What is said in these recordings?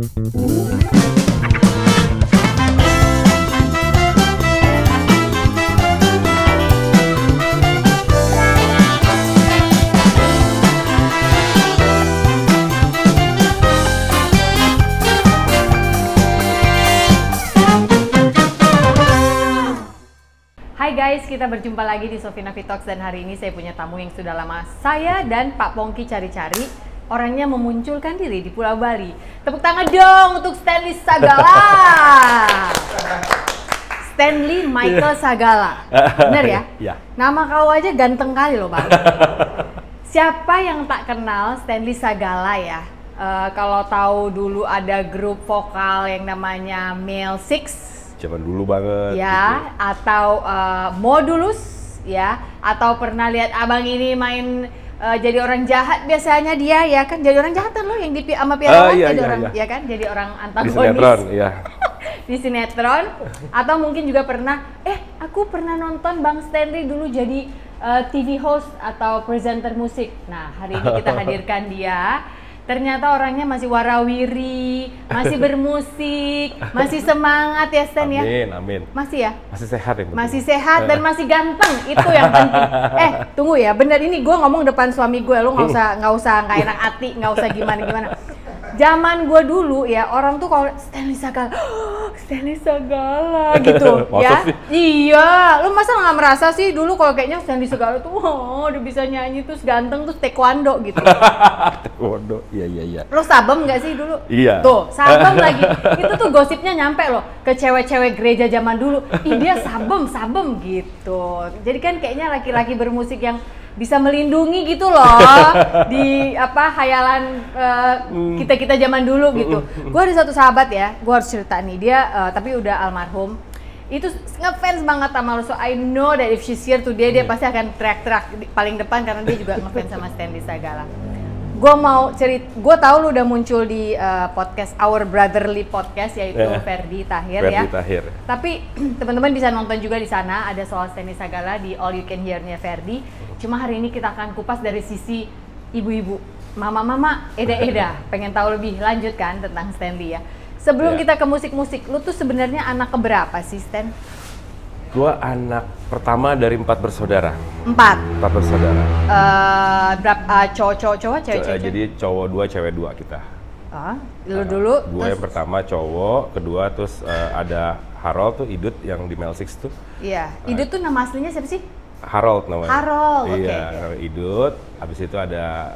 Hai guys, kita berjumpa lagi di Sofina Vitox dan hari ini saya punya tamu yang sudah lama saya dan Pak Pongki cari-cari. Orangnya memunculkan diri di Pulau Bali. Tepuk tangan dong untuk Stanley Sagala. Stanley Michael Sagala. Bener ya? Iya. Nama kau aja ganteng kali loh Bang. Siapa yang tak kenal Stanley Sagala ya? Kalau tahu dulu ada grup vokal yang namanya Male Six. Zaman dulu banget. Ya, gitu. atau Modulus, ya, atau pernah lihat abang ini main jadi orang jahat biasanya dia ya kan, jadi orang jahatan loh yang di sama Piala Iya, jadi iya, orang iya. ya kan, jadi orang Di antagonis. sinetron, iya. Di sinetron, atau mungkin juga pernah, aku pernah nonton Bang Stanley dulu jadi TV host atau presenter musik. Nah, hari ini kita hadirkan dia. Ternyata orangnya masih warawiri, masih bermusik, masih semangat ya Stan ya? Amin, amin. Masih ya? Masih sehat ya? Masih sehat dan masih ganteng, itu yang penting. Tunggu ya, bener ini gue ngomong depan suami gue, lu nggak usah nggak enak hati, nggak usah gimana. Zaman gue dulu ya, orang tuh kalau Stanley Sagala, Stanley Sagala gitu ya. Iya, lu masa nggak merasa sih dulu kalau kayaknya Stanley Sagala tuh, udah bisa nyanyi terus ganteng terus taekwondo gitu. Taekwondo, iya. Lo sabem nggak sih dulu? Iya. Tuh, sabem lagi. Itu tuh gosipnya nyampe loh ke cewek-cewek gereja zaman dulu. Ih dia sabem gitu. Jadi kan kayaknya laki-laki bermusik yang bisa melindungi gitu loh di hayalan kita zaman dulu gitu. Gue ada satu sahabat ya, gue harus cerita nih dia tapi udah almarhum. Itu ngefans banget sama lo, so I know that if she's here today dia pasti akan teriak-teriak paling depan karena dia juga ngefans sama Stanley Sagala. Gue mau cerita, gue tahu lu udah muncul di podcast Our Brotherly Podcast yaitu Ferdi Tahir ya. Tahir. Tapi teman-teman bisa nonton juga di sana ada soal Stanley Sagala di All You Can Hear-nya Ferdi. Cuma hari ini kita akan kupas dari sisi ibu-ibu, mama-mama, eda-eda. Pengen tahu lebih lanjut kan tentang Stanley ya. Sebelum kita ke musik-musik, lu tuh sebenarnya anak keberapa sih Stan? Gua anak pertama dari 4 bersaudara. 4 bersaudara. Berapa cowok-cowok, cewek-cewek? Jadi cowok 2, cewek 2 kita. Lu dulu? Gue yang pertama cowok, kedua terus ada Harold tuh, Idut yang di Male Six tuh. Iya, Idut tuh nama aslinya siapa sih? Harold namanya. Harold, oke. Iya, Idut. Habis itu ada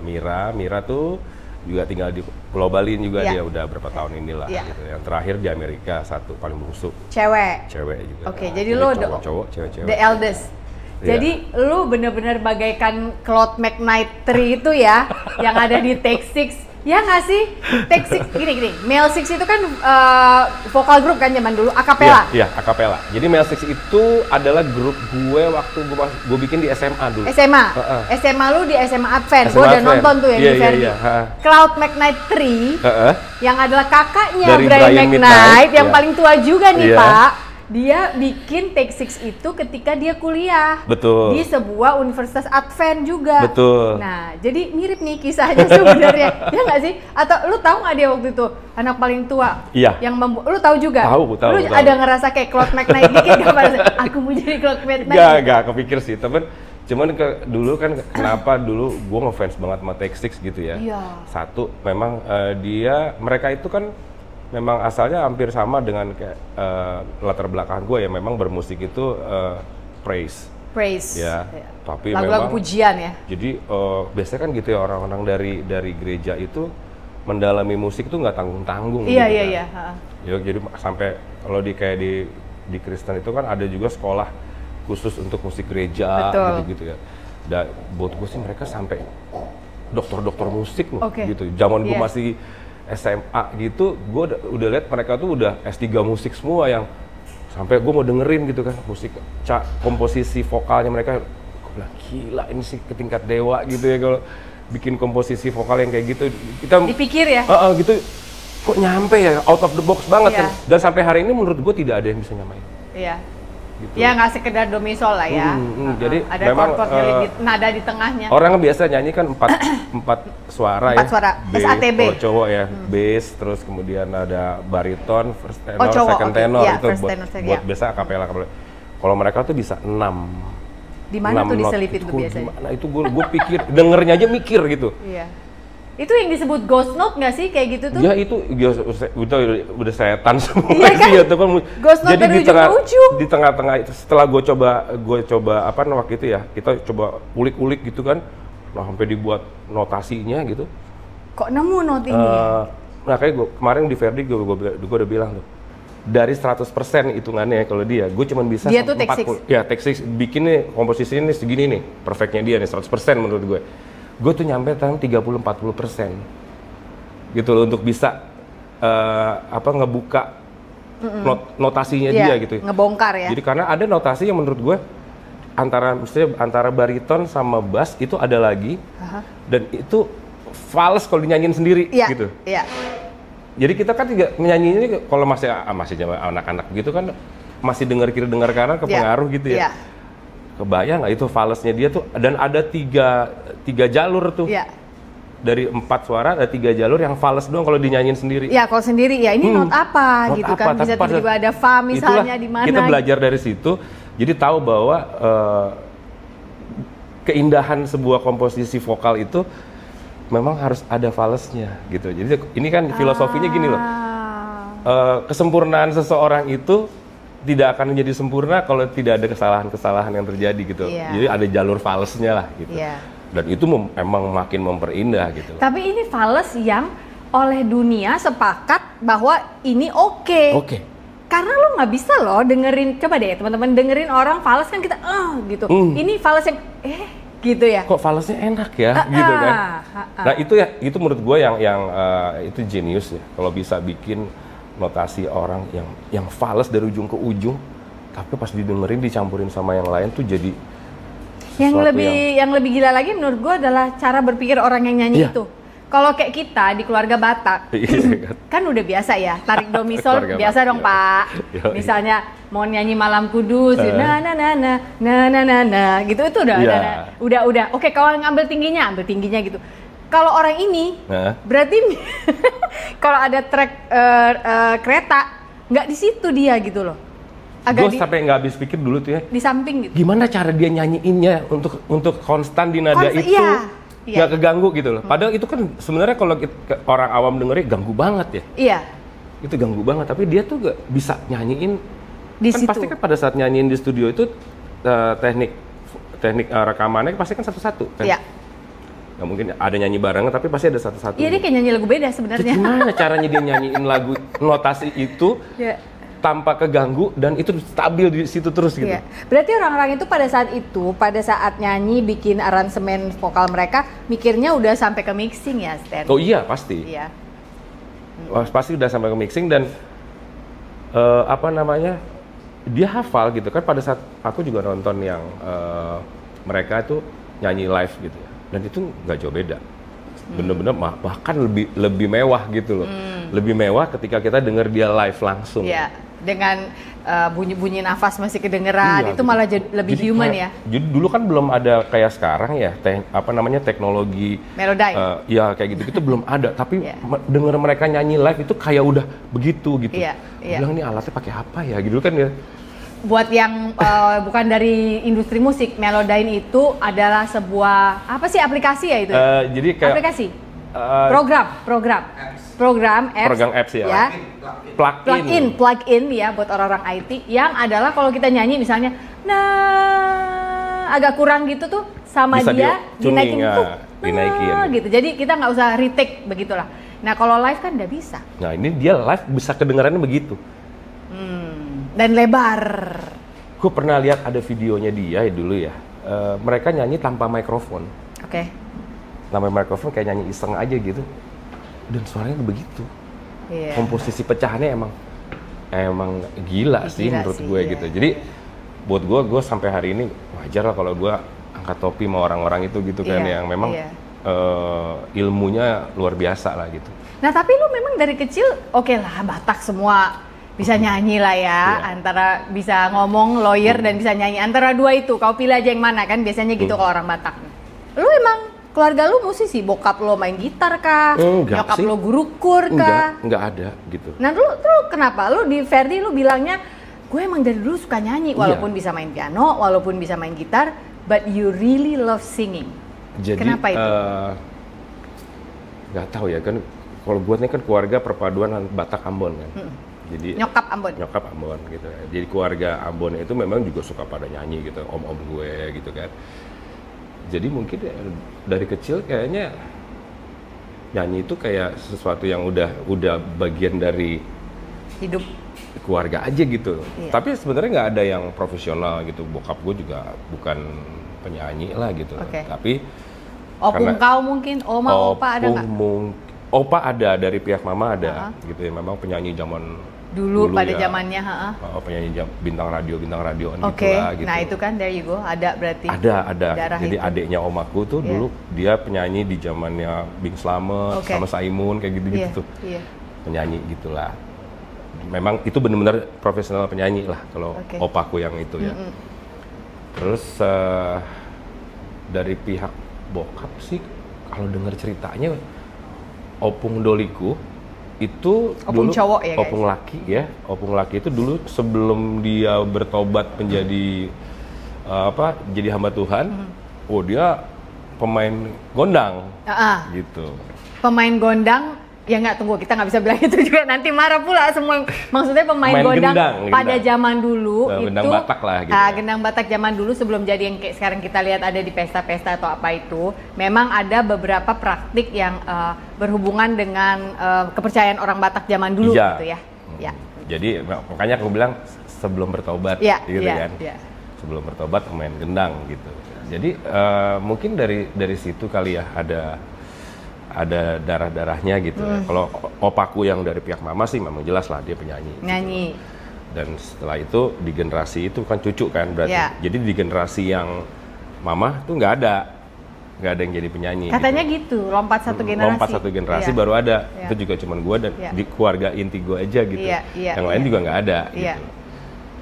Mira tuh juga tinggal di Pulau Bali juga, dia udah berapa tahun inilah gitu. Yang terakhir di Amerika satu paling bungsu. Cewek juga. Oke, jadi lu cowok, cewek. The eldest. Jadi lu bener-bener bagaikan Claude McKnight itu ya, yang ada di Take Six. Ya nggak sih? Take Six, gini. Male Six itu kan vokal grup kan zaman dulu, akapela. Iya, akapela. Jadi Male Six itu adalah grup gue waktu gue bikin di SMA dulu. SMA lu di SMA Advent. Gue udah nonton tuh yang di Ferdi. Claude McKnight 3 yang adalah kakaknya Brian McKnight yang paling tua juga nih Pak. Dia bikin Take Six itu ketika dia kuliah. Betul. Di sebuah universitas Advent juga. Betul. Nah, jadi mirip nih kisahnya sebenarnya. Ya nggak sih? Atau lu tahu nggak dia waktu itu anak paling tua? Iya. Yang lu tahu juga? Tahu. Lu ada ngerasa kayak Claude McKnight dikit nggak pada aku mau jadi Claude McKnight? Gak kepikir sih, cuman dulu kan kenapa dulu gue ngefans banget sama Take Six gitu ya. Iya. Satu, memang mereka itu kan memang asalnya hampir sama dengan kayak latar belakang gue ya, memang bermusik itu praise ya. Tapi lagu-lagu memang pujian ya. Jadi biasanya kan gitu ya, orang-orang dari gereja itu mendalami musik tuh nggak tanggung-tanggung. Iya. Ya, jadi sampai kalau kayak di Kristen itu kan ada juga sekolah khusus untuk musik gereja gitu ya. Dan buat gue sih mereka sampai dokter musik loh gitu. Zaman gue masih SMA gitu, gue udah lihat mereka tuh udah S3 musik semua, yang sampai gue mau dengerin gitu kan musik komposisi vokalnya mereka. Gue bilang gila, ini sih ke tingkat dewa gitu ya kalau bikin komposisi vokal yang kayak gitu. Kita dipikir ya gitu, kok nyampe ya, out of the box banget kan. Dan sampai hari ini menurut gue tidak ada yang bisa nyamain. gitu. Ya nggak sekedar domisol lah ya. Jadi ada memang nada di tengahnya. Orang biasa nyanyi kan empat suara ya. 4 suara. SATB. Kalau cowok ya, bass, terus kemudian ada bariton, first tenor, second tenor, ya, itu buat biasa akapela. Kalau mereka tuh bisa 6. Di mana tuh diselipin tuh biasanya? Gimana itu gue pikir, dengernya aja mikir gitu. Iya. Itu yang disebut ghost note nggak sih kayak gitu tuh? Ya itu udah setan semua iya kan? sih ya tuh kan. Ghost note dari ujung ke ujung. Di tengah-tengah itu setelah gue coba apa waktu itu ya, kita coba ulik-ulik gitu kan. Nah, sampai dibuat notasinya gitu. Kok nemu not ini? Nah, kayak kemarin di Verdi gue udah bilang tuh. Dari 100% hitungannya kalau dia, gue cuma bisa dia tuh take 6. Ya, take 6 bikin nih komposisi ini segini nih, perfectnya dia nih 100% menurut gue. Gue tuh nyampe tangan 30-40% gitu loh untuk bisa ngebuka notasinya dia gitu. Ngebongkar ya. Jadi karena ada notasi yang menurut gue antara bariton sama bass itu ada lagi, dan itu fals kalau dinyanyiin sendiri gitu. Iya. Jadi kita kan juga menyanyinya kalau masih anak-anak gitu kan masih dengar kiri dengar kanan kepengaruh gitu ya. Kebayang nggak itu falsnya dia tuh, dan ada tiga jalur tuh. Dari 4 suara ada 3 jalur yang fals doang kalau dinyanyiin sendiri. Ya kalau sendiri ya ini not apa gitu kan, bisa tiba-tiba ada fa misalnya di mana. Kita belajar dari situ, jadi tahu bahwa keindahan sebuah komposisi vokal itu memang harus ada falsnya gitu. Jadi ini kan filosofinya gini loh. Kesempurnaan seseorang itu tidak akan menjadi sempurna kalau tidak ada kesalahan-kesalahan yang terjadi gitu. Jadi ada jalur falsnya lah gitu. Dan itu memang makin memperindah gitu. Tapi ini fals yang oleh dunia sepakat bahwa ini oke. Karena lo nggak bisa loh dengerin, coba deh teman-teman dengerin orang fals kan kita gitu. Ini fals yang gitu ya. Kok falsnya enak ya gitu kan. Nah itu menurut gue yang itu jenius ya kalau bisa bikin notasi orang yang fals dari ujung ke ujung, tapi pas didengerin dicampurin sama yang lain tuh jadi yang lebih gila lagi menurut gue adalah cara berpikir orang yang nyanyi itu. Kalau kayak kita di keluarga Batak, kan udah biasa ya, tarik domisol biasa dong Pak. Misalnya mau nyanyi Malam Kudus, na gitu itu udah. Oke, kalau ngambil tingginya gitu. Kalau orang ini, berarti kalau ada track kereta, nggak di situ dia gitu loh. Gue sampai nggak habis pikir dulu tuh ya. Di samping gitu. Gimana cara dia nyanyiinnya untuk konstan di nada itu? Nggak keganggu gitu loh. Padahal itu kan sebenarnya kalau orang awam dengernya ganggu banget ya. Iya. Itu ganggu banget. Tapi dia tuh gak bisa nyanyiin. Di kan situ. pasti kan pada saat nyanyiin di studio itu teknik rekamannya pasti kan satu-satu kan. Iya. Nggak mungkin ada nyanyi bareng tapi pasti ada satu-satu. Iya, dia kayak nyanyi lagu beda sebenarnya. Gimana caranya dia nyanyiin lagu notasi itu? Tanpa keganggu dan itu stabil di situ terus gitu. Berarti orang-orang itu pada saat nyanyi bikin aransemen vokal mereka mikirnya udah sampai ke mixing ya, Stan? Oh iya pasti. Pasti udah sampai ke mixing dan dia hafal gitu kan. Pada saat aku juga nonton yang mereka itu nyanyi live gitu ya, dan itu nggak jauh beda. Bener-bener bahkan lebih mewah gitu loh. Lebih mewah ketika kita denger dia live langsung. Dengan bunyi-bunyi nafas masih kedengeran, itu malah lebih jadi human ya. Jadi dulu kan belum ada kayak sekarang ya, teknologi Melodyne. Kayak gitu-gitu belum ada, tapi denger mereka nyanyi live itu kayak udah begitu gitu. Bilang nih alatnya pakai apa ya gitu kan ya. Buat yang bukan dari industri musik, Melodyne itu adalah sebuah aplikasi ya itu? Jadi kayak aplikasi, program apps ya. Plug-in ya buat orang-orang IT yang adalah kalau kita nyanyi misalnya agak kurang gitu tuh sama bisa dia dinaikin gitu. Jadi kita nggak usah retake begitulah. Nah kalau live kan nggak bisa. Nah ini dia live bisa kedengarannya begitu. Dan lebar. Gue pernah lihat ada videonya dia dulu ya. Mereka nyanyi tanpa mikrofon. Tanpa mikrofon kayak nyanyi iseng aja gitu. Dan suaranya begitu. Komposisi pecahannya emang gila sih menurut gue gitu. Jadi buat gue sampai hari ini wajar lah kalau gue angkat topi sama orang-orang itu gitu kan yang memang ilmunya luar biasa lah gitu. Nah tapi lu memang dari kecil oke lah Batak semua bisa nyanyi lah ya, antara bisa ngomong lawyer dan bisa nyanyi, antara dua itu kau pilih aja yang mana kan, biasanya gitu kalau orang Batak. Lu emang keluarga lu musisi, bokap lo main gitar kah? Nyokap lo guru kur kah? Enggak ada gitu. Nah lu kenapa? Lu di Ferdi lu bilangnya gue emang dari dulu suka nyanyi, walaupun bisa main piano, walaupun bisa main gitar, but you really love singing. Jadi, kenapa itu? Nggak tahu ya kan, kalau gue nih kan keluarga perpaduan Batak Ambon kan. Jadi nyokap Ambon gitu. Jadi keluarga Ambon itu memang juga suka pada nyanyi gitu, om-om gue gitu kan. Jadi mungkin dari kecil kayaknya nyanyi itu kayak sesuatu yang udah bagian dari hidup keluarga aja gitu. Tapi sebenarnya nggak ada yang profesional gitu. Bokap gue juga bukan penyanyi lah gitu. Tapi opung kau mungkin, opa ada nggak? Opa ada, dari pihak mama ada gitu ya. Memang penyanyi zaman dulu pada zamannya, penyanyi bintang radioan gitu lah gitu. Nah itu kan there you go, ada berarti. Ada. Jadi adiknya omaku tuh dulu dia penyanyi di zamannya Bing Slamet sama Saimun kayak gitu-gitu tuh. Penyanyi gitulah. Memang itu benar-benar profesional penyanyi lah kalau opaku yang itu ya. Terus dari pihak bokap sih kalau dengar ceritanya opung doliku itu opung dulu cowok ya, opung laki itu dulu sebelum dia bertobat menjadi jadi hamba Tuhan, dia pemain gondang gitu. Pemain gondang ya nggak, tunggu, kita nggak bisa bilang itu juga, nanti marah pula semua. Maksudnya pemain gondang pada zaman dulu itu gendang Batak lah gitu. Gendang Batak zaman dulu sebelum jadi yang kayak sekarang kita lihat ada di pesta-pesta atau apa itu, memang ada beberapa praktik yang berhubungan dengan kepercayaan orang Batak zaman dulu gitu ya. Jadi makanya aku bilang sebelum bertobat gitu kan. Sebelum bertobat pemain gendang gitu. Jadi mungkin dari situ kali ya ada darah-darahnya gitu. Kalau opaku yang dari pihak mama sih memang jelas lah dia penyanyi. Gitu. Dan setelah itu di generasi itu kan cucu kan berarti. Jadi di generasi yang mama tuh nggak ada yang jadi penyanyi. Katanya gitu, lompat satu generasi. Baru ada. Itu juga cuman gue dan di keluarga inti gue aja gitu. Yang lain juga nggak ada. Gitu.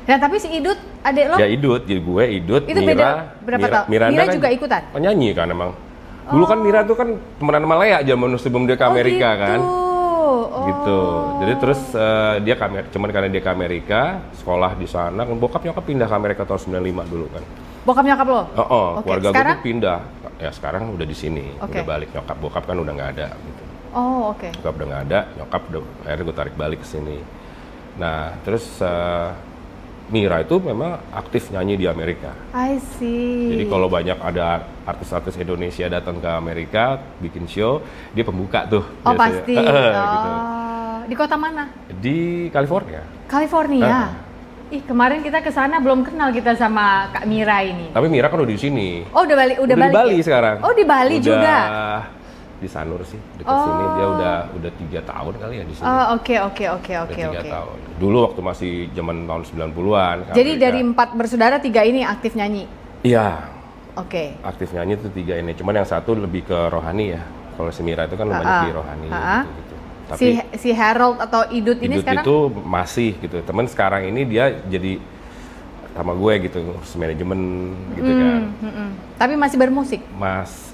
Nah tapi si Idut, adek lo? Ya Idut, jadi gue Idut, itu Mira. Beda berapa tahun? Mira kan juga ikutan? Penyanyi kan emang. Dulu kan Mira tuh kan temenan sama Lea zaman sebelum dia ke Amerika kan. Gitu. Jadi terus dia cuman karena dia ke Amerika, sekolah di sana, kan bokap nyokap pindah ke Amerika tahun 95 dulu kan. Bokap nyokap lo? Keluarga gue tuh pindah. Ya sekarang udah di sini, udah balik. Bokap kan udah nggak ada gitu. Bokap udah nggak ada, nyokap akhirnya gue tarik balik ke sini. Nah, terus Mira itu memang aktif nyanyi di Amerika. I see. Jadi kalau banyak ada artis-artis Indonesia datang ke Amerika bikin show, dia pembuka tuh. Oh biasanya. Pasti. Gitu. Di kota mana? Di California. Ih, kemarin kita ke sana belum kenal kita sama Kak Mira ini. Tapi Mira kan udah di sini. Oh, udah balik di Bali sekarang. Oh, di Bali juga. Di Sanur sih, dekat sini. Dia udah 3 tahun kali ya di sini. Oke. 3 tahun. Dulu waktu masih zaman tahun 90-an. Jadi dari 4 bersaudara 3 ini aktif nyanyi? Iya. Aktif nyanyi tuh 3 ini. Cuman yang satu lebih ke rohani ya. Kalau si Mira itu kan banyak di rohani gitu. Tapi si Harold atau Idut ini sekarang? Idut itu masih gitu. Temen sekarang ini dia jadi sama gue gitu, manajemen gitu kan. Tapi masih bermusik?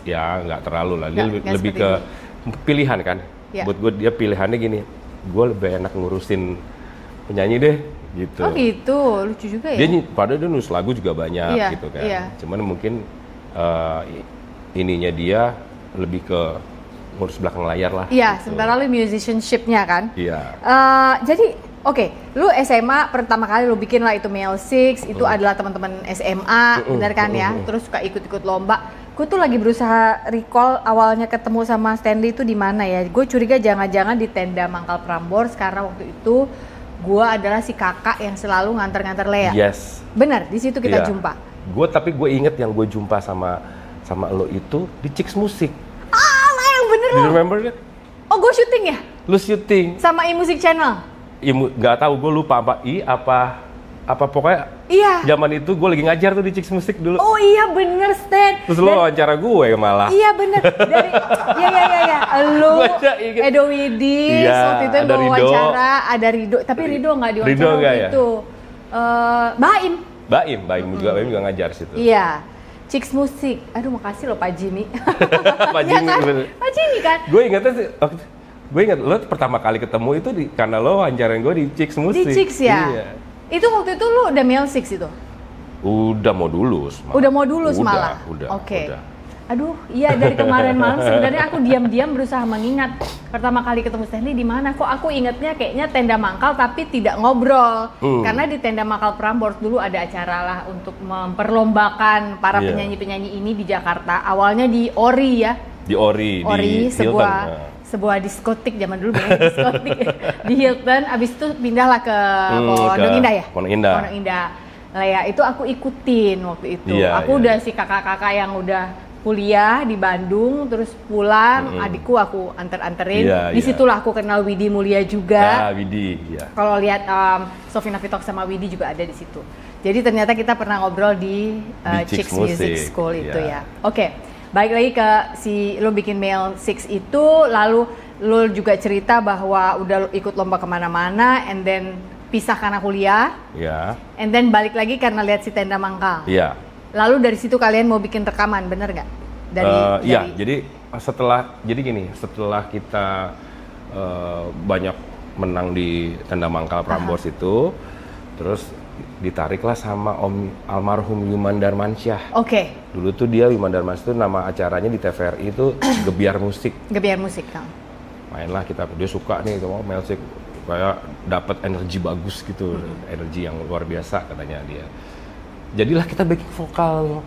Ya nggak terlalu lah. Dia lebih ke pilihan kan. Buat gue dia pilihannya gini, gue lebih enak ngurusin penyanyi deh gitu. Oh gitu, lucu juga ya. Padahal dia nulis lagu juga banyak gitu kan. Cuman mungkin ininya dia lebih ke ngurus belakang layar lah. Iya, gitu. sementara lu musicianship-nya kan. Iya. Jadi lu SMA pertama kali lu bikin lah itu Male Six, itu adalah teman-teman SMA, benar kan ya? Terus suka ikut-ikut lomba. Gue tuh lagi berusaha recall awalnya ketemu sama Stanley itu di mana ya? Gue curiga jangan-jangan di tenda Mangkal Prambors karena waktu itu gue adalah si kakak yang selalu nganter-nganter Lea. Yes. Benar, di situ kita jumpa. Tapi gue inget yang gue jumpa sama lo itu di Chicks Music. Yang bener lo. Do you remember it? Oh, gue syuting ya? Lu syuting? Sama iMusic Channel? Nggak tahu, gue lupa apa apa pokoknya zaman itu gue lagi ngajar tuh di Chicks Music dulu. Oh iya bener Stan. Terus lo wawancara gue malah. Iya bener. Dari iya. Lo Edo Widis waktu itu yang gue wawancara, ada Rido, tapi Rido nggak diwawancara waktu itu. Baim juga ngajar situ. Iya. Chicks Music. Aduh makasih lo Pak Jimmy. Pak Jimmy kan? Pak Jimmy kan. Gue ingatnya sih gue ingat lo pertama kali ketemu itu karena lo wawancarain gue di Chicks Music. Di Chicks ya? Iya. Itu waktu itu lo udah Mel 6 itu? Udah mau lulus malah. Udah mau lulus malah? Oke. Aduh, iya dari kemarin malam sebenarnya aku diam-diam berusaha mengingat pertama kali ketemu Stanley di mana. Kok aku ingatnya kayaknya Tenda Mangkal tapi tidak ngobrol. Karena di Tenda Mangkal Prambors dulu ada acara lah untuk memperlombakan para penyanyi-penyanyi ini di Jakarta. Awalnya di Ori ya. Di Ori di sebuah diskotik zaman dulu banyak diskotik di Hilton. Abis itu pindahlah ke Pondok Indah ya. Pondok Indah. Nah ya itu aku ikutin waktu itu. Aku udah si kakak-kakak yang udah kuliah di Bandung, terus pulang, adikku aku anterin. Disitulah aku kenal Widi Mulia juga. Widi. Kalau lihat Sofina Vitok sama Widi juga ada di situ. Jadi ternyata kita pernah ngobrol di Chicks Music School itu ya. Oke. Baik lagi ke lo bikin Mel 6 itu, lalu lo juga cerita bahwa udah ikut lomba kemana-mana, and then pisah karena kuliah, and then balik lagi karena lihat si Tenda Mangkal. Lalu dari situ kalian mau bikin rekaman, bener nggak? Jadi setelah kita banyak menang di Tenda Mangkal Prambors itu, terus ditariklah sama Om almarhum Yuman Darmansyah. Dulu tuh Yuman Darmansyah tuh nama acaranya di TVRI itu Gebiar Musik. Gebiar Musik, Kang. Mainlah dia suka nih sama Mel 6, kayak dapat energi bagus gitu, energi yang luar biasa katanya dia. Jadilah kita backing vokal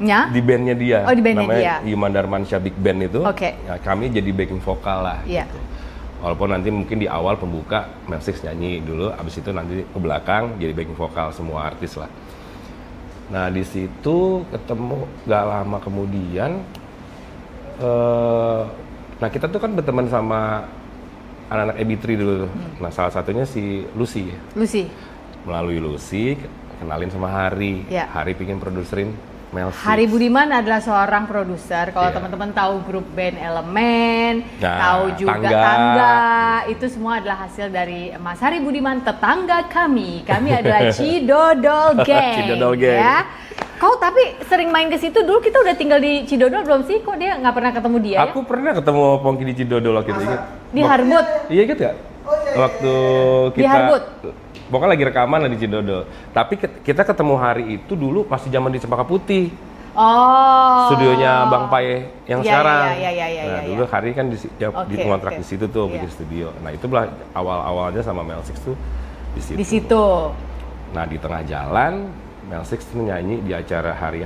di bandnya dia. Di bandnya namanya Yuman Darmansyah Big Band itu. Ya, kami jadi backing vokal lah. Gitu. Walaupun nanti mungkin di awal pembuka Mel 6 nyanyi dulu, abis itu nanti ke belakang jadi backing vokal semua artis lah. Nah di situ ketemu gak lama kemudian, nah kita tuh kan berteman sama anak-anak AB3 dulu. Nah salah satunya si Lucy. Melalui Lucy kenalin sama Hari. Hari pingin produserin Mel 6. Hari Budiman adalah seorang produser. Kalau teman-teman tahu grup band Elemen, tahu juga Tangga, itu semua adalah hasil dari Mas Hari Budiman, tetangga kami. Kami adalah Cidodol Gang. Ya. Kau tapi sering main ke situ dulu, kita udah tinggal di Cidodol belum sih? Kok dia nggak pernah ketemu dia? Aku pernah ketemu Pongki di Cidodol waktu itu. Di Harbut. Iya gitu ya? Waktu kita di Harbut. Pokoknya lagi rekaman lah di Cidodol. Tapi kita ketemu Hari itu dulu masih zaman di Cempaka Putih. Studionya Bang Pae yang sekarang. Nah dulu Hari kan di kontrak di situ tuh bikin studio. Nah itu awal-awalnya sama Mel 6 tuh di situ. Nah di tengah jalan Mel 6 tuh nyanyi di acara hari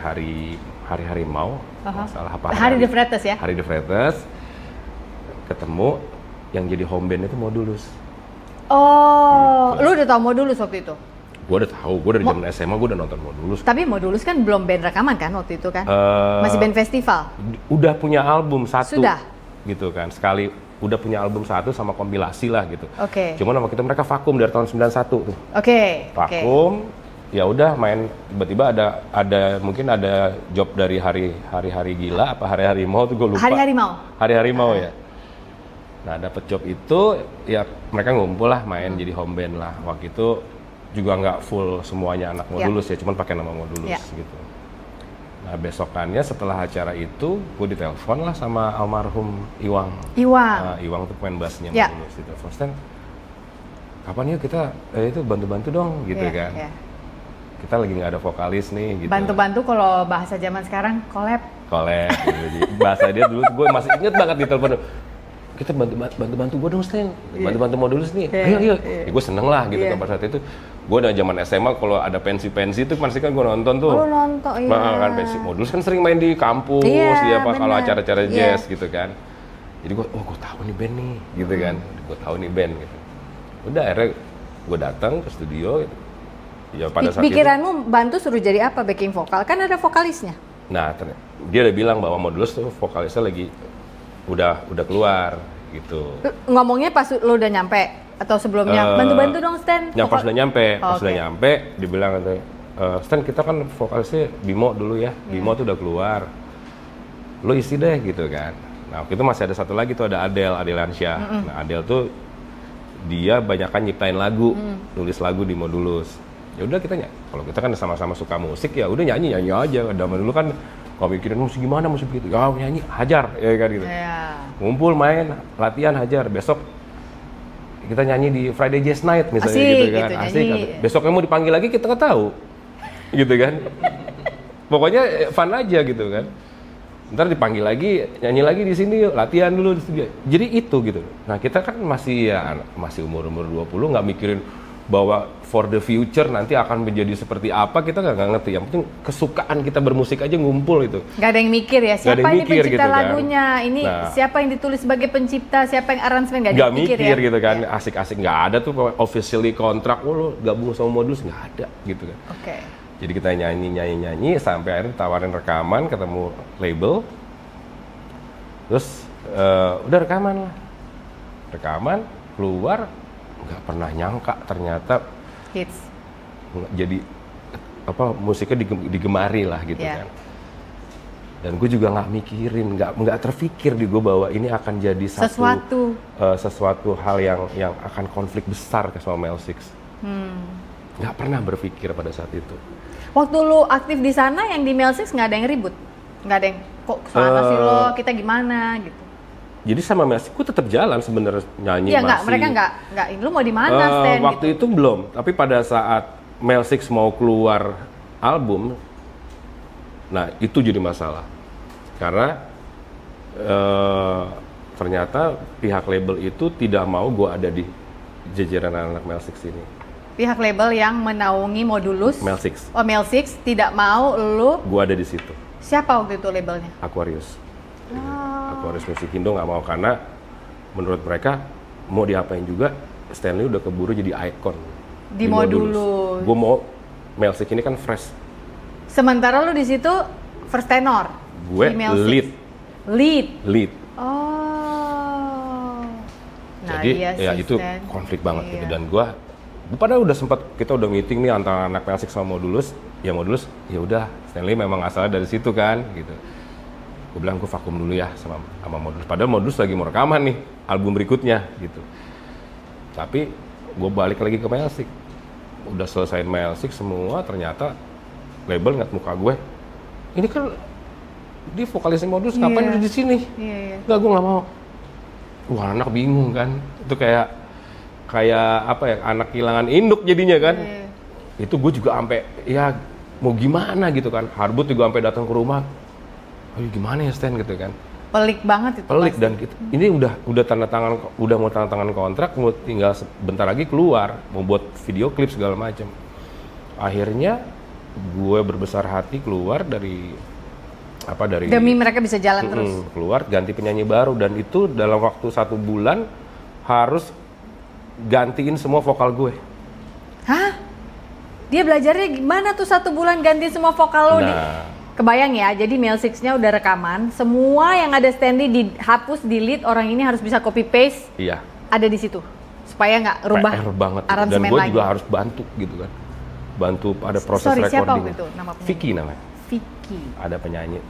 mau. Masalah apa? Hari The Fretes ya? Hari The Fretes. Ketemu yang jadi home band itu Modulus. Gitu. Lu udah tau Modulus waktu itu? Gue udah tahu, gue dari zaman SMA gue udah nonton Modulus. Tapi Modulus kan belum band rekaman kan waktu itu kan? Masih band festival? Udah punya album satu. Sudah? Gitu kan, sekali udah punya album satu sama kompilasi lah gitu. Cuman waktu itu mereka vakum dari tahun 91 tuh. Vakum, ya udah main, tiba-tiba ada mungkin ada job dari hari gila apa hari mau tuh gue lupa. Hari mau ya. Nah dapet job itu ya mereka ngumpul lah main jadi home band lah. Waktu itu juga nggak full semuanya anak Modulus ya, cuman pakai nama Modulus gitu. Nah besokannya setelah acara itu gue ditelepon lah sama almarhum Iwang. Iwang tuh pemain bassnya Modulus. Ditelepon, Stan, kapan yuk kita itu bantu-bantu dong gitu kan. Kita lagi nggak ada vokalis nih gitu. Bantu-bantu kalau bahasa zaman sekarang collab gitu. Bahasa dia dulu gue masih inget banget di telepon. Kita bantu gue dong Stan, bantu Modulus nih, ayo. Ya, gue seneng lah gitu kan pada saat itu. Gue udah zaman SMA kalau ada pensi itu pasti kan gue nonton tuh. Nonton, kan pensi Modulus kan sering main di kampus, kalau acara-acara jazz gitu kan. Jadi gue tahu nih band nih, gitu kan. Gue tahu nih band gitu. Udah akhirnya gue datang ke studio. Gitu. Ya pada saat pikiranmu bantu suruh jadi apa backing vokal? Kan ada vokalisnya. Nah, dia udah bilang bahwa Modulus tuh vokalisnya lagi udah keluar gitu. Ngomongnya pas lo udah nyampe? Atau sebelumnya bantu-bantu dong Stan? Yang pas udah nyampe, Oke. dibilang katanya, Stan kita kan vokalisnya Bimo dulu ya, Bimo tuh udah keluar, lo isi deh gitu kan. Nah waktu itu masih ada satu lagi tuh, ada Adele Lansyah. Nah Adele tuh dia banyakan nyiptain lagu, nulis lagu di Modulus. Ya udah kita kalau kita kan sama-sama suka musik ya udah nyanyi aja. Zaman dulu kan kalau mikirin musik gimana, musik begitu, ya nyanyi hajar ya kan gitu. Ngumpul main, latihan hajar, besok kita nyanyi di Friday Jazz Night misalnya gitu kan. Gitu, Asik. Besoknya mau dipanggil lagi kita nggak tahu. Gitu kan. Pokoknya fun aja gitu kan. Ntar dipanggil lagi, nyanyi lagi di sini yuk, latihan dulu di studio. Jadi itu gitu. Nah kita kan masih umur 20, nggak mikirin bahwa for the future nanti akan menjadi seperti apa, kita nggak ngerti. Yang penting kesukaan kita bermusik aja ngumpul itu. Nggak ada yang mikir ya, siapa yang ini mikir, pencipta gitu kan. lagunya, ini siapa yang ditulis sebagai pencipta, siapa yang aransemen, nggak ada Nggak yang mikir mikir ya. gitu kan, asik-asik, nggak ada tuh officially kontrak, lo gabung sama Modulus, nggak ada gitu kan. Oke. Jadi kita nyanyi sampai akhirnya tawarin rekaman, ketemu label. Terus udah rekaman keluar, nggak pernah nyangka ternyata Hits. jadi musiknya digemari lah gitu kan. Dan gue juga nggak mikirin, nggak terpikir di gue bahwa ini akan jadi sesuatu hal yang akan konflik besar sama Mel Six. Nggak pernah berpikir pada saat itu. Waktu lu aktif di sana, yang di Mel Six nggak ada yang ribut, nggak ada yang kok salah sih lo, kita gimana gitu. Jadi sama Mel Six, gue tetap jalan sebenarnya nyanyi. Iya nggak, mereka nggak lu mau di mana Stan? Waktu gitu. itu belum, tapi pada saat Mel Six mau keluar album, nah itu jadi masalah. Karena ternyata pihak label itu tidak mau gue ada di jajaran anak Mel Six ini. Pihak label yang menaungi Modulus, Mel Six. Oh Mel Six tidak mau lu. Gue ada di situ. Siapa waktu itu labelnya? Aquarius. Aquarius Musikindo nggak mau karena menurut mereka mau diapain juga Stanley udah keburu jadi ikon di Modulus. Gue mau Mel Six ini kan fresh. Sementara lu di situ first tenor. Gue lead. Oh. Nah, jadi iya ya sih, itu Stan. konflik banget Iya. gitu. Dan gue padahal udah sempat kita udah meeting nih antara anak Mel Six sama Modulus. Ya Modulus ya udah Stanley memang asalnya dari situ kan gitu. Gue bilang gue vakum dulu ya sama Modulus. Padahal Modulus lagi mau rekaman nih album berikutnya gitu. Tapi gue balik lagi ke Mel Six. Udah selesai Mel Six semua, ternyata label ngeliat muka gue. Ini kan dia vokalisnya Modulus, ngapain udah di sini? Iya. Enggak, gue nggak mau. Wah anak bingung kan. Itu kayak apa ya, anak kehilangan induk jadinya kan. Itu gue juga sampai ya mau gimana gitu kan. Harbut juga sampai datang ke rumah. Ayo gimana ya Stan gitu kan. Pelik banget itu. Pelik pasti. dan gitu. Ini udah mau tanda tangan kontrak, mau tinggal sebentar lagi keluar, mau buat video klip segala macam. Akhirnya gue berbesar hati keluar dari demi mereka bisa jalan terus. Keluar ganti penyanyi baru dan itu dalam waktu 1 bulan harus gantiin semua vokal gue. Hah? Dia belajarnya gimana tuh 1 bulan ganti semua vokal lo? Kebayang ya, jadi Mel Six-nya udah rekaman, semua yang ada Stanley dihapus, delete, orang ini harus bisa copy paste. Iya. Ada di situ supaya nggak rubah banget aransemen dan gue lagi. juga harus bantu gitu kan. Bantu pada proses Sorry, siapa recording. waktu itu nama penyanyi? Vicky namanya. Vicky. Ada penyanyi,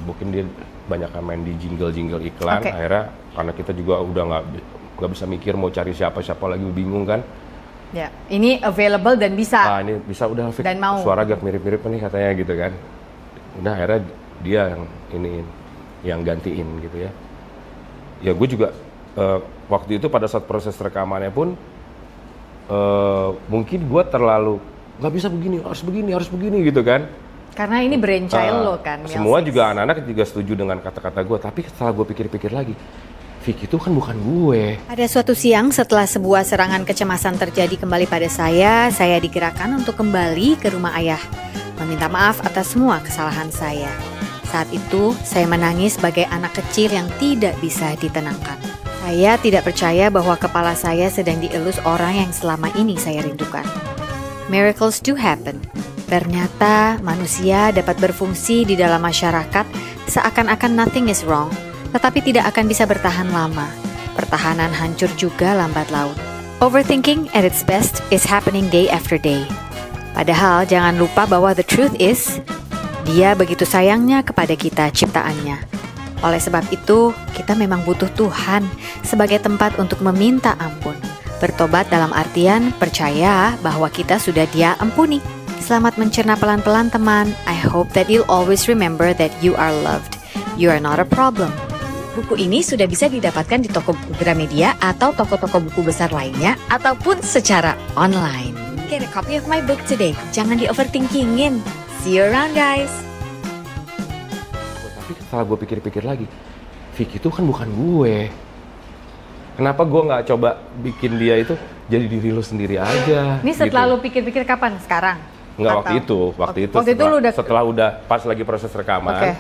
mungkin dia banyak main di jingle iklan. Oke. Akhirnya karena kita juga udah nggak bisa mikir mau cari siapa lagi, bingung kan. Ya, ini available dan bisa. Ini bisa udah Vic, Dan mau. suara agak mirip-mirip nih katanya gitu kan. Udah akhirnya dia yang gantiin gitu ya. Ya gue juga waktu itu pada saat proses rekamannya pun mungkin gue terlalu nggak bisa harus begini gitu kan. Karena ini brainchild lo kan. Semua juga anak-anak juga setuju dengan kata-kata gue, tapi setelah gue pikir-pikir lagi, Vicky itu kan bukan gue. Pada suatu siang setelah sebuah serangan kecemasan terjadi kembali pada saya digerakkan untuk kembali ke rumah ayah, meminta maaf atas semua kesalahan saya. Saat itu, saya menangis sebagai anak kecil yang tidak bisa ditenangkan. Saya tidak percaya bahwa kepala saya sedang dielus orang yang selama ini saya rindukan. Miracles do happen. Ternyata manusia dapat berfungsi di dalam masyarakat seakan-akan nothing is wrong, tetapi tidak akan bisa bertahan lama. Pertahanan hancur juga lambat laun. Overthinking at its best is happening day after day. Padahal jangan lupa bahwa the truth is, Dia begitu sayangnya kepada kita ciptaannya. Oleh sebab itu, kita memang butuh Tuhan sebagai tempat untuk meminta ampun. Bertobat dalam artian percaya bahwa kita sudah Dia ampuni. Selamat mencerna pelan-pelan teman. I hope that you'll always remember that you are loved. You are not a problem. Buku ini sudah bisa didapatkan di toko buku Gramedia atau toko-toko buku besar lainnya, ataupun secara online. Get a copy of my book today. Jangan di-overthinkingin. See you around, guys. Tapi setelah gue pikir-pikir lagi, Vicky itu kan bukan gue. Kenapa gue nggak coba bikin dia itu jadi diri lo sendiri aja? Ini setelah gitu. lo pikir-pikir kapan? Sekarang? Nggak, Atau? waktu itu setelah udah pas lagi proses rekaman. Okay.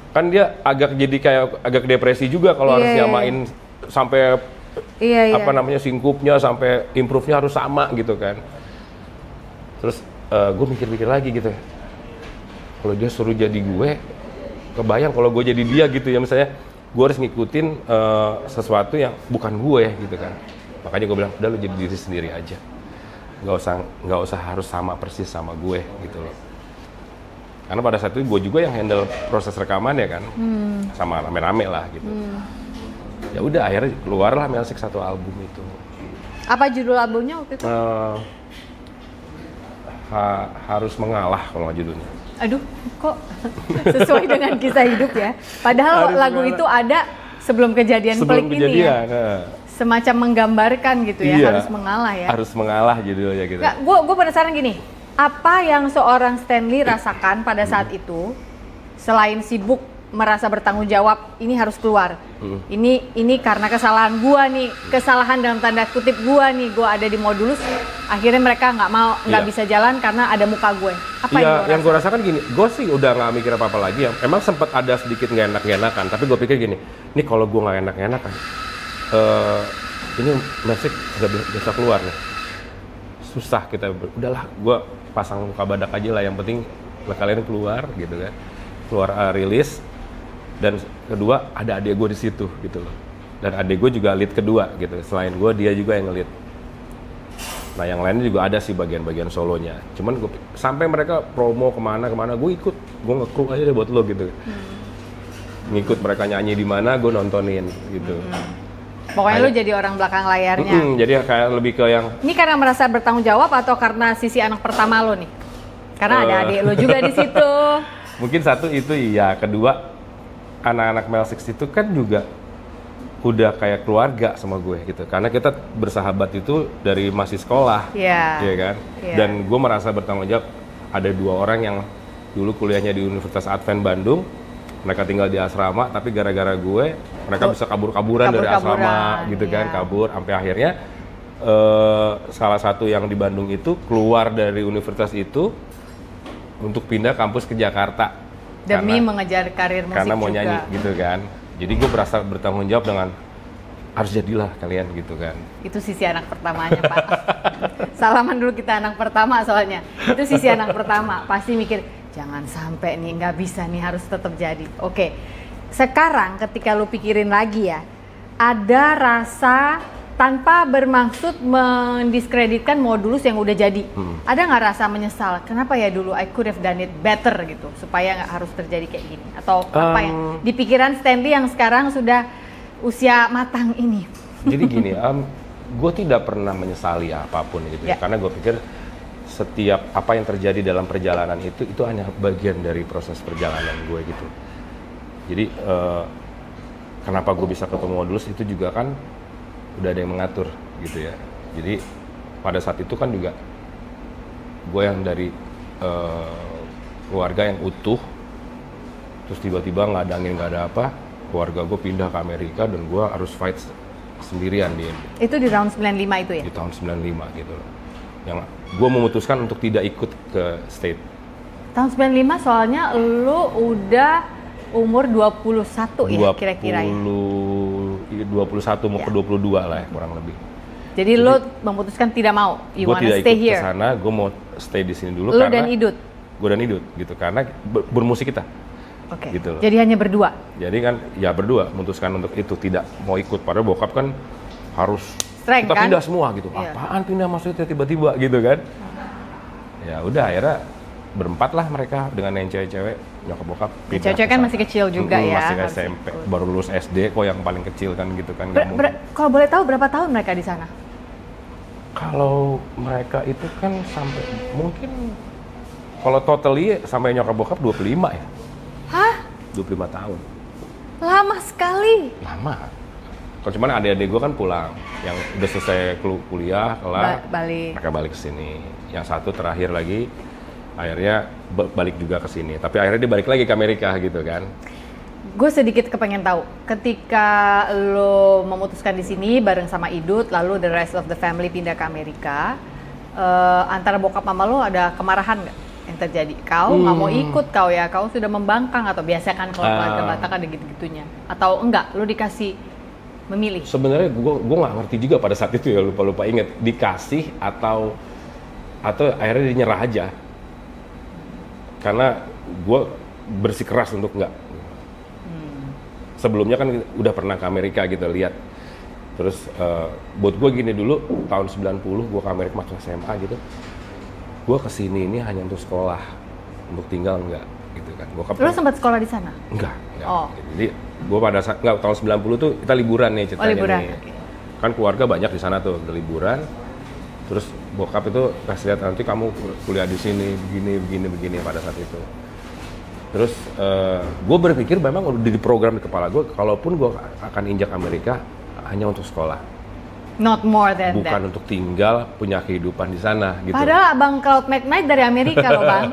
Kan dia agak depresi juga kalau harus nyamain sampai singkupnya sampai improve-nya harus sama gitu kan. Terus gue mikir-mikir lagi gitu. Kalau dia suruh jadi gue, kebayang kalau gue jadi dia gitu ya, misalnya gue harus ngikutin sesuatu yang bukan gue gitu kan. Makanya gue bilang, udah lo jadi diri sendiri aja, nggak usah harus sama persis sama gue gitu loh. Karena pada saat itu gue juga yang handle proses rekaman ya kan, sama rame-rame lah gitu. Ya udah akhirnya keluarlah Melsik satu album itu. Apa judul albumnya waktu itu? Harus mengalah kalau nggak judulnya. Aduh, kok sesuai dengan kisah hidup ya. Padahal Harus lagu mengalah. itu ada sebelum kejadian pelik ini ya. Semacam menggambarkan gitu ya, harus mengalah ya. Harus mengalah judulnya gitu. Gue penasaran gini, apa yang seorang Stanley rasakan pada saat itu, selain sibuk merasa bertanggung jawab, ini harus keluar. Ini karena kesalahan gua nih, kesalahan dalam tanda kutip gua nih, gua ada di Modulus, akhirnya mereka nggak bisa jalan karena ada muka gue. Apa yang gue rasakan gini, gue sih udah nggak mikir apa-apa lagi. Emang sempat ada sedikit nggak enak-enakan, tapi gue pikir gini, ini kalau gue nggak enak-enakan, ini Melsik nggak bisa keluar nih. Susah kita, udahlah, gue pasang muka badak aja lah. Yang penting kalian keluar gitu kan, keluar rilis. Dan kedua ada adik gue di situ gitu loh. Dan adik gue juga lead kedua gitu. Selain gue, dia juga yang nge-lead. Nah yang lainnya juga ada sih bagian-bagian solonya. Cuman gue sampai mereka promo kemana gue ikut, gue nge-crew aja deh buat lo gitu. Ngikut mereka nyanyi di mana, gue nontonin gitu. Pokoknya lo jadi orang belakang layarnya. Jadi kayak lebih ke yang. Ini karena merasa bertanggung jawab atau karena sisi anak pertama lo nih? Karena ada adik lo juga di situ. Mungkin satu itu iya, kedua anak-anak Melsik itu kan juga udah kayak keluarga sama gue gitu. Karena kita bersahabat itu dari masih sekolah, iya kan? Dan gue merasa bertanggung jawab. Ada dua orang yang dulu kuliahnya di Universitas Advent Bandung, mereka tinggal di asrama, tapi gara-gara gue, mereka bisa kabur-kaburan dari asrama gitu kan, kabur. Sampai akhirnya salah satu yang di Bandung itu keluar dari universitas itu untuk pindah kampus ke Jakarta. Demi mengejar karir musik karena mau juga. nyanyi gitu kan. Jadi gue berasa bertanggung jawab dengan harus jadilah kalian gitu kan. Itu sisi anak pertamanya Pak. Salaman dulu kita anak pertama soalnya. Itu sisi anak pertama. Pasti mikir jangan sampai nih nggak bisa nih, harus tetap jadi. Oke. Sekarang ketika lu pikirin lagi ya, ada rasa tanpa bermaksud mendiskreditkan Modulus yang udah jadi. Ada nggak rasa menyesal? Kenapa ya dulu I could have done it better gitu, supaya nggak harus terjadi kayak gini? Atau apa yang di pikiran Stanley yang sekarang sudah usia matang ini? Jadi gini, gue tidak pernah menyesali apapun gitu ya. Karena gue pikir setiap apa yang terjadi dalam perjalanan itu hanya bagian dari proses perjalanan gue gitu. Jadi kenapa gue bisa ketemu Modulus itu juga kan udah ada yang mengatur gitu ya. Jadi pada saat itu kan juga gue yang dari keluarga yang utuh, terus tiba-tiba nggak ada angin, nggak ada apa, keluarga gue pindah ke Amerika dan gue harus fight sendirian di Itu di tahun 95 itu ya? Di tahun 95 gitu loh. Yang gue memutuskan untuk tidak ikut ke state. Tahun 95 soalnya lu udah umur 21 ya kira-kira ya? 21 mau ke 22 lah ya kurang lebih. Jadi lu memutuskan tidak mau, you wanna stay here? Gue tidak ikut ke sana, gue mau stay di sini dulu. Lu karena dan Idut? Gue dan Idut gitu, karena bermusik kita. Oke, gitu loh. Jadi hanya berdua? Jadi kan ya berdua, memutuskan untuk itu, tidak mau ikut. Padahal bokap kan harus strength kita kan? pindah semua gitu. Iya. Apaan pindah maksudnya tiba-tiba gitu kan? Ya udah akhirnya berempat lah mereka dengan yang cewek-cewek, nyokap bokap. Cewek-cewek kan masih kecil juga ya. Masih SMP, baru lulus SD kok yang paling kecil kan gitu kan. Kalau boleh tahu berapa tahun mereka di sana? Kalau mereka itu kan sampai mungkin kalau totally sampai nyokap bokap 25 ya. Hah? 25 tahun. Lama sekali. Lama. Kalau cuman adik-adik gue kan pulang, yang udah selesai kuliah, kelar, balik. mereka balik ke sini. Yang satu terakhir lagi, akhirnya balik juga ke sini. Tapi akhirnya dia balik lagi ke Amerika gitu kan. Gue sedikit kepengen tahu, ketika lo memutuskan di sini bareng sama Idut, lalu the rest of the family pindah ke Amerika, antara bokap mama lo ada kemarahan nggak yang terjadi? Kau nggak mau ikut kau sudah membangkang, atau biasa kan kalau keluarga Batak ada gitu-gitunya, atau enggak, lo dikasih memilih? Sebenarnya gue nggak ngerti juga pada saat itu ya, lupa inget dikasih atau akhirnya dia nyerah aja, karena gue bersikeras untuk nggak. Sebelumnya kan udah pernah ke Amerika gitu, lihat. Terus buat gue gini dulu, tahun 90 gue ke Amerika masuk SMA gitu. Gue kesini ini hanya untuk sekolah, untuk tinggal enggak gitu kan. Lo sempat sekolah di sana? Enggak. Oh. Jadi gue pada saat, enggak, tahun 90 tuh kita liburan nih ceritanya. Oh, liburan. Nih. Okay. Kan keluarga banyak di sana tuh, liburan. Terus bokap itu kasih lihat, nanti kamu kuliah di sini, begini pada saat itu. Terus gue berpikir memang udah di program di kepala gue, kalaupun gue akan injak Amerika hanya untuk sekolah. Not more than that. Bukan untuk tinggal, punya kehidupan di sana gitu. Padahal Abang Cloud McKnight dari Amerika loh Bang.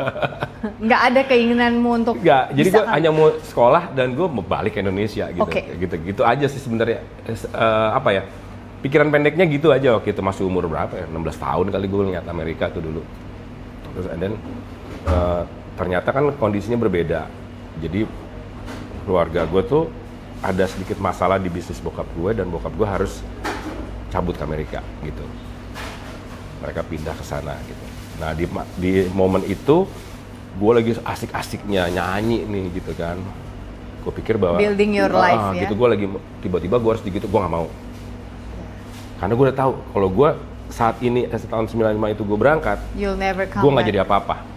Nggak ada keinginanmu untuk nggak, jadi gue hanya mau sekolah dan gue mau balik ke Indonesia gitu. Okay. Gitu aja sih sebenarnya. Apa ya, pikiran pendeknya gitu aja waktu itu, masih umur berapa ya, 16 tahun kali gue lihat Amerika tuh dulu. Terus dan ternyata kan kondisinya berbeda. Jadi keluarga gue tuh ada sedikit masalah di bisnis bokap gue, dan bokap gue harus cabut ke Amerika gitu. Mereka pindah ke sana gitu. Nah di momen itu gue lagi asik-asiknya nyanyi nih gitu kan. Gue pikir bahwa building your life ya. Gitu, gue lagi tiba-tiba gue harus gitu, gue nggak mau. Karena gue udah tahu kalau gue saat ini tahun 95 itu gue berangkat, gue nggak jadi apa-apa.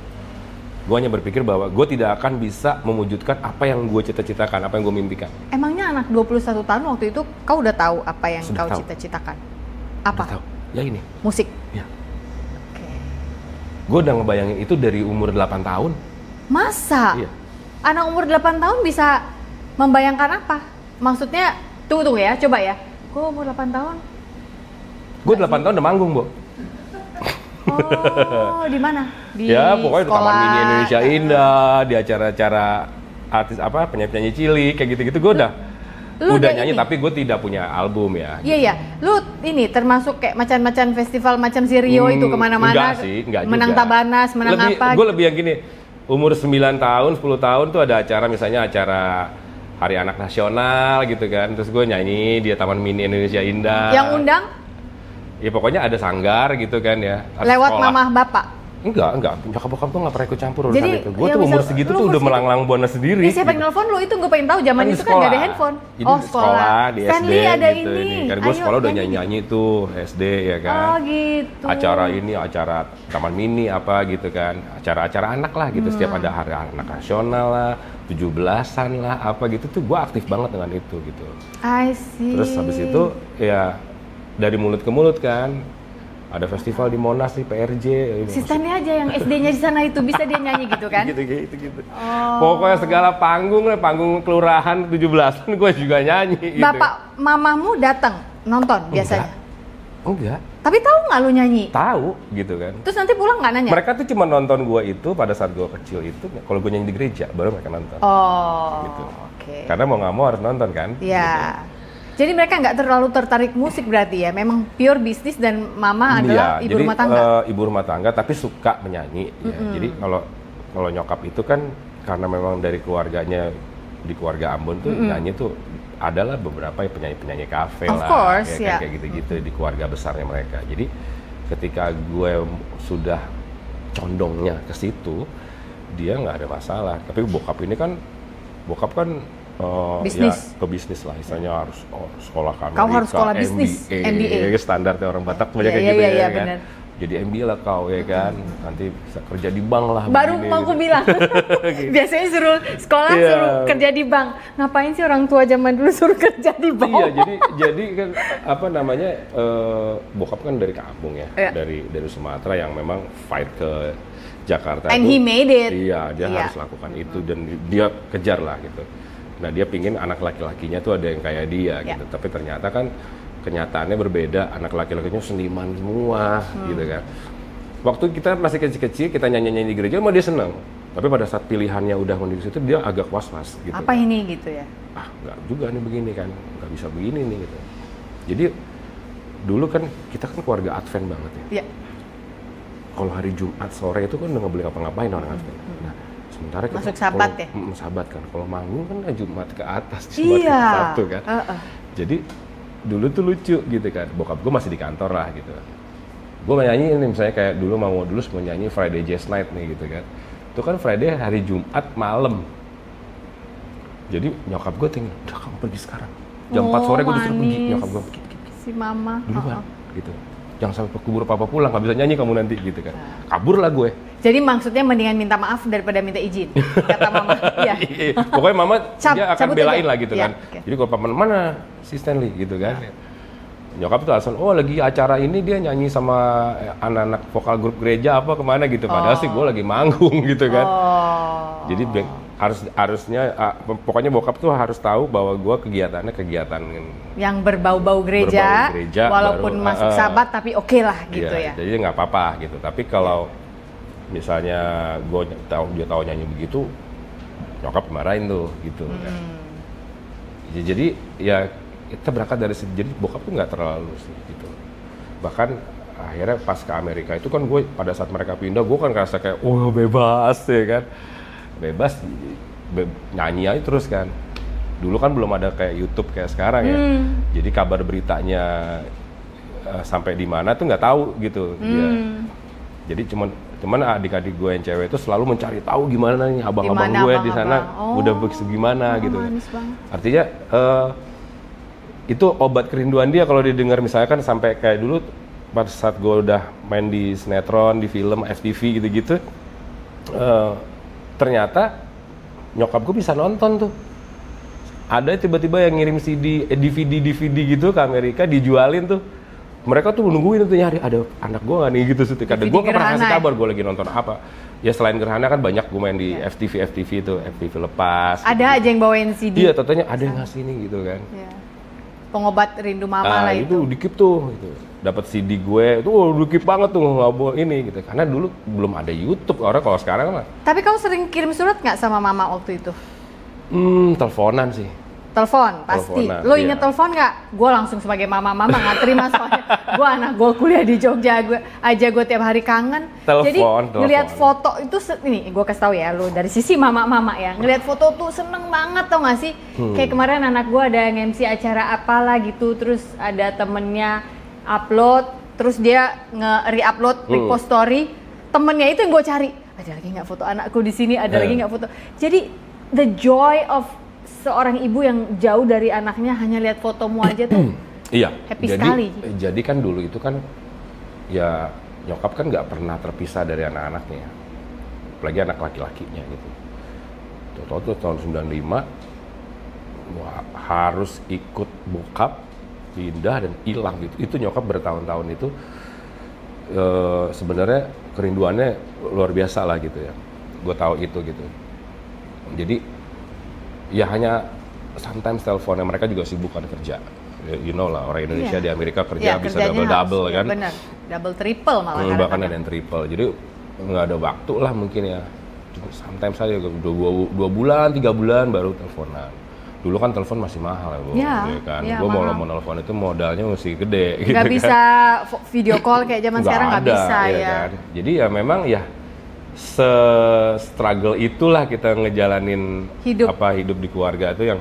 Gue hanya berpikir bahwa gue tidak akan bisa mewujudkan apa yang gue cita-citakan, apa yang gue mimpikan. Emangnya anak 21 tahun waktu itu kau udah tahu apa yang Sudah kau tahu. cita-citakan? Apa? Udah tahu. Ya ini. Musik? Ya. Oke. Gue udah ngebayangin itu dari umur 8 tahun. Masa? Iya. Anak umur 8 tahun bisa membayangkan apa? Maksudnya, tunggu ya, coba ya. Gue umur 8 tahun. Gue 8 tahun udah manggung, Bo. Oh, di mana? Di ya, pokoknya di sekolah. Taman Mini Indonesia Indah, di acara-acara artis apa, penyanyi-penyanyi cilik, kayak gitu-gitu gue udah nyanyi, tapi gue tidak punya album ya. Iya, iya. Lu ini termasuk kayak macan-macan festival macam si Rio itu kemana-mana. Enggak sih, enggak menang juga. Tabanas, menang apa. Gue lebih yang gini, umur 9 tahun, 10 tahun tuh ada acara, misalnya acara Hari Anak Nasional gitu kan. Terus gue nyanyi di Taman Mini Indonesia Indah. Yang undang? Ya pokoknya ada sanggar gitu kan ya. Lewat sekolah. mamah bapak? Enggak. Nyokap bokap tuh nggak pernah ikut campur urusan Jadi, itu. Gue ya tuh umur bisa- segitu lu tuh umur udah segitu. melanglang buana sendiri. Ini siapa yang nelfon lu? Itu gue pengen tahu, zaman Kan itu kan nggak ada handphone. Jadi Oh, di sekolah, di Stanley SD ada gitu. ini. Kan gue Ayo, sekolah udah nyanyi. nyanyi tuh SD ya kan. Oh gitu. Acara Taman Mini apa gitu kan. Acara-acara anak lah gitu. Setiap ada Hari Anak Nasional lah, 17-an lah apa gitu tuh gue aktif banget dengan itu gitu. I see. Terus habis itu ya dari mulut ke mulut kan. Ada festival di Monas nih, PRJ. Si Stanley aja yang SD-nya di sana itu bisa dia nyanyi gitu kan? gitu. Oh. Pokoknya segala panggung kelurahan 17-an gue juga nyanyi gitu. Bapak mamahmu datang nonton biasanya? Enggak. Tapi tahu nggak lu nyanyi? Tahu gitu kan. Terus nanti pulang nggak nanya? Mereka tuh cuma nonton gue itu pada saat gue kecil itu, kalau gue nyanyi di gereja baru mereka nonton. Oh, Gitu. oke. Karena mau nggak mau harus nonton kan. Iya. Jadi mereka nggak terlalu tertarik musik berarti ya? Memang pure bisnis dan mama adalah ibu rumah tangga? Ibu rumah tangga tapi suka menyanyi. Ya. Jadi kalau nyokap itu kan karena memang dari keluarganya, di keluarga Ambon tuh nyanyi tuh adalah beberapa penyanyi-penyanyi kafe Of lah. course, ya, ya. kayak gitu-gitu di keluarga besarnya mereka. Jadi ketika gue sudah condongnya ke situ, dia nggak ada masalah. Tapi bokap kan bisnis. Ya, ke bisnis lah, istilahnya harus sekolah ke Amerika. Kau harus sekolah bisnis, MBA. Standarnya orang Batak banyak kayak gitu ya kan. Jadi MBA lah kau ya kan, nanti bisa kerja di bank lah. Baru mau aku bilang, biasanya suruh sekolah suruh kerja di bank. Ngapain sih orang tua zaman dulu suruh kerja di bank? Iya, jadi kan apa namanya, bokap kan dari kampung ya, dari Sumatera yang memang fight ke Jakarta. And he made it. Iya, dia harus lakukan itu dan dia kejar lah gitu. Nah dia pingin anak laki-lakinya tuh ada yang kayak dia gitu, tapi ternyata kan kenyataannya berbeda, anak laki-lakinya seniman semua gitu kan. Waktu kita masih kecil-kecil, kita nyanyi-nyanyi di gereja, mah dia seneng. Tapi pada saat pilihannya udah menuju situ, dia agak was-was gitu. Apa kan ini gitu ya? Nggak juga nih begini kan, nggak bisa begini nih gitu. Jadi dulu kan kita kan keluarga Advent banget ya. Iya. Kalau hari Jumat sore itu kan udah nggak boleh ngapa-ngapain orang Advent. Nah, sementara kita masuk Sabat ya? Sabat kan. Kalau manggung kan Jumat ke atas, Jumat ke Sabtu kan. Jadi dulu tuh lucu gitu kan, bokap gue masih di kantor lah gitu. Gue nyanyi ini misalnya kayak dulu mau nyanyi Friday Jazz Night nih gitu kan. Itu kan Friday hari Jumat malam. Jadi nyokap gue tinggal, udah kamu pergi sekarang. Jam 4 sore gue disuruh pergi, nyokap gue pergi. Si mama. Duluan gitu. Jangan sampai kubur papa pulang, nggak bisa nyanyi kamu nanti gitu kan. Kabur lah gue. Jadi maksudnya mendingan minta maaf daripada minta izin, kata mama. Iya. Pokoknya mama dia akan belain lah gitu kan. Okay. Jadi kalau papa mana si Stanley gitu kan. Nyokap tuh alasan, lagi acara ini dia nyanyi sama anak-anak vokal grup gereja apa kemana gitu. Padahal sih gue lagi manggung gitu kan. Jadi harusnya pokoknya bokap tuh harus tahu bahwa gue kegiatannya kegiatan yang berbau-bau gereja, walaupun masuk Sabat tapi oke lah gitu ya. Jadi nggak apa-apa gitu. Tapi kalau misalnya dia tahu nyanyi begitu, nyokap marahin tuh gitu. Jadi ya kita berangkat dari jadi bokap tuh nggak terlalu sih gitu. Bahkan akhirnya pas ke Amerika itu kan gue pada saat mereka pindah gue kan ngerasa kayak bebas ya kan. Bebas nyanyi aja terus kan. Dulu kan belum ada kayak YouTube kayak sekarang ya. Jadi kabar beritanya sampai di mana tuh nggak tahu gitu dia. Jadi cuman adik-adik gue yang cewek itu selalu mencari tahu gimana nih abang-abang gue di sana udah gimana gitu kan. Artinya itu obat kerinduan dia kalau didengar misalnya kan sampai kayak dulu pada saat gue udah main di sinetron, di film, FTV gitu-gitu. Ternyata nyokap gue bisa nonton tuh. Ada tiba-tiba yang ngirim CD, DVD gitu ke Amerika dijualin tuh. Mereka tuh nungguin tuh nyari ada anak gue nggak nih gitu sih. Kadang gue nggak pernah kasih kabar gue lagi nonton apa. Ya selain Gerhana kan banyak gue main di FTV itu, FTV lepas. Ada aja yang bawain CD. Iya, tentunya ada yang ngasih nih gitu kan. Pengobat rindu mama lah itu. Dikip tuh gitu. Dapat CD gue itu dikip banget tuh nggak ini gitu. Karena dulu belum ada YouTube orang kalau sekarang mah. Tapi kamu sering kirim surat nggak sama mama waktu itu? Teleponan sih. Telepon pasti. Lo inget telepon nggak? Gue langsung sebagai mama nggak terima soalnya gue anak gue kuliah di Jogja, gue tiap hari kangen. Jadi ngelihat foto itu ini gue kasih tahu ya lo dari sisi mama ya, ngelihat foto tuh seneng banget tau gak sih? Kayak kemarin anak gue ada MC acara apalah gitu, terus ada temennya upload, terus dia nge-re-upload repost story, temennya itu yang gue cari. Ada lagi nggak foto anakku di sini? Ada lagi nggak foto? Jadi the joy of seorang ibu yang jauh dari anaknya hanya lihat fotomu aja tuh happy sekali. Jadi kan dulu itu kan ya nyokap kan nggak pernah terpisah dari anak-anaknya, apalagi anak laki-lakinya gitu. Tuh tahun 95 harus ikut bokap pindah dan hilang gitu. Itu nyokap bertahun-tahun itu sebenarnya kerinduannya luar biasa lah gitu ya. Gue tahu itu gitu. Jadi ya hanya sometimes teleponnya, mereka juga sibuk kan kerja. You know lah, orang Indonesia di Amerika kerja bisa double-double kan. Bener, double triple malah bahkan ada yang triple. Jadi nggak ada waktu lah mungkin ya. Sometimes aja 2 bulan, 3 bulan baru teleponan. Dulu kan telepon masih mahal ya, kan. Gue mau telepon itu modalnya mesti gede. Nggak gitu bisa kan. Video call kayak zaman sekarang nggak bisa ya. Kan? Jadi ya memang ya se-struggle itulah kita ngejalanin hidup di keluarga itu yang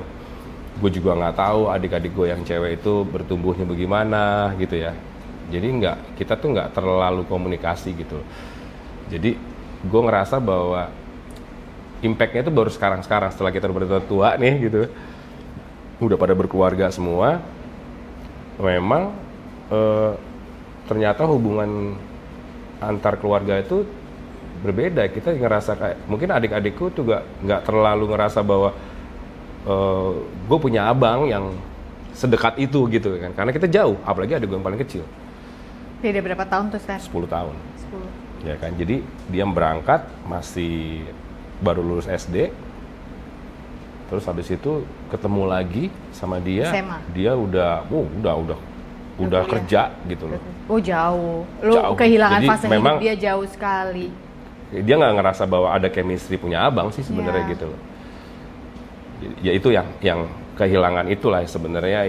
gue juga nggak tahu adik-adik gue yang cewek itu bertumbuhnya bagaimana gitu ya. Jadi kita tuh nggak terlalu komunikasi gitu. Jadi gue ngerasa bahwa impact-nya itu baru sekarang setelah kita bertua nih gitu. udah pada berkeluarga semua, memang ternyata hubungan antar keluarga itu berbeda. Kita ngerasa kayak, mungkin adik-adikku juga nggak terlalu ngerasa bahwa gue punya abang yang sedekat itu gitu kan, karena kita jauh, apalagi adik gue yang paling kecil. Beda berapa tahun tuh, Stan? 10 tahun. 10. Ya kan, jadi dia berangkat masih baru lulus SD, terus habis itu ketemu lagi sama dia, SMA. dia udah kerja gitu loh. Oh jauh, lu Jauh. kehilangan Jadi fase memang hidup dia jauh sekali. Dia nggak ngerasa bahwa ada chemistry punya abang sih sebenarnya gitu loh. Ya itu yang kehilangan itulah sebenarnya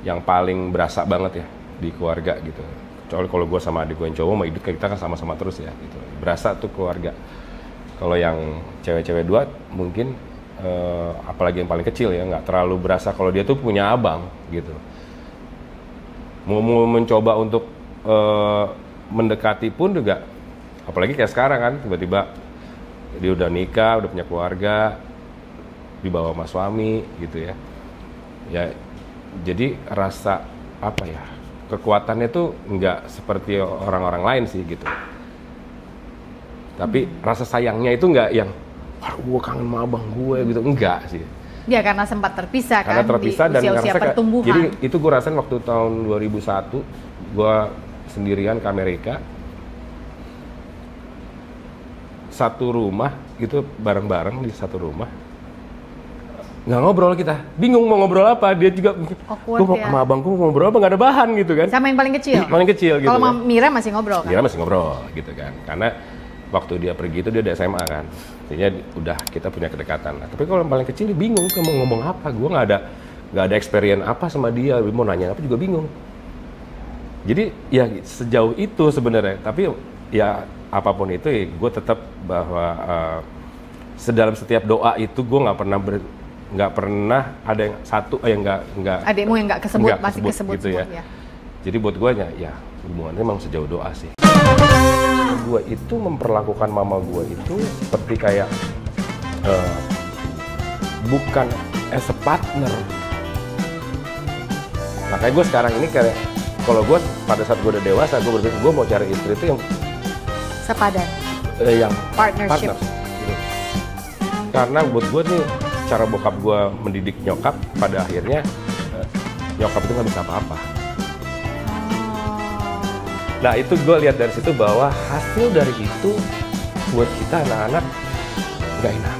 yang paling berasa banget ya di keluarga gitu. Kecuali kalau gue sama adik gue yang cowok, hidup kita kan sama-sama terus ya gitu. Berasa tuh keluarga. Kalau yang cewek-cewek dua mungkin apalagi yang paling kecil ya nggak terlalu berasa kalau dia tuh punya abang gitu. Mau mencoba untuk mendekati pun juga, apalagi kayak sekarang kan tiba-tiba dia udah nikah, udah punya keluarga, dibawa sama suami gitu ya. Ya jadi rasa apa ya, kekuatannya tuh nggak seperti orang-orang lain sih gitu. Tapi rasa sayangnya itu nggak yang, wah gue kangen sama abang gue gitu, enggak sih. Ya karena sempat terpisah Karena kan terpisah di dan usia-usia pertumbuhan. Jadi itu gue rasain waktu tahun 2001, gue sendirian ke Amerika, satu rumah gitu, bareng-bareng di satu rumah, nggak ngobrol kita, bingung mau ngobrol apa. Dia juga, gue mau sama abangku mau ngobrol apa, nggak ada bahan gitu kan. Sama yang paling kecil? Paling kecil gitu. Kalau kan. Mira masih ngobrol kan? Mira masih ngobrol gitu kan, karena waktu dia pergi itu dia udah SMA kan, artinya udah kita punya kedekatan. Nah, tapi kalau yang paling kecil dia bingung, mau ngomong apa, gue nggak ada experience apa sama dia, mau nanya apa juga bingung. Jadi ya sejauh itu sebenarnya, tapi ya apapun itu ya, gue tetap bahwa sedalam setiap doa itu gue nggak pernah ada yang satu yang nggak adikmu yang nggak kesebut, masih kesebut gitu semua, ya. Jadi buat gue ya hubungannya memang sejauh doa sih. Gue itu memperlakukan mama gue itu seperti kayak bukan as a partner. Makanya gue sekarang ini kayak, kalau gue pada saat gue udah dewasa, gue berpikir gue mau cari istri itu yang sepadan, yang partnership. Partner, gitu. Karena buat gue nih, cara bokap gue mendidik nyokap, pada akhirnya nyokap itu nggak bisa apa-apa. Nah itu gue lihat dari situ bahwa hasil dari itu buat kita anak-anak nggak enak.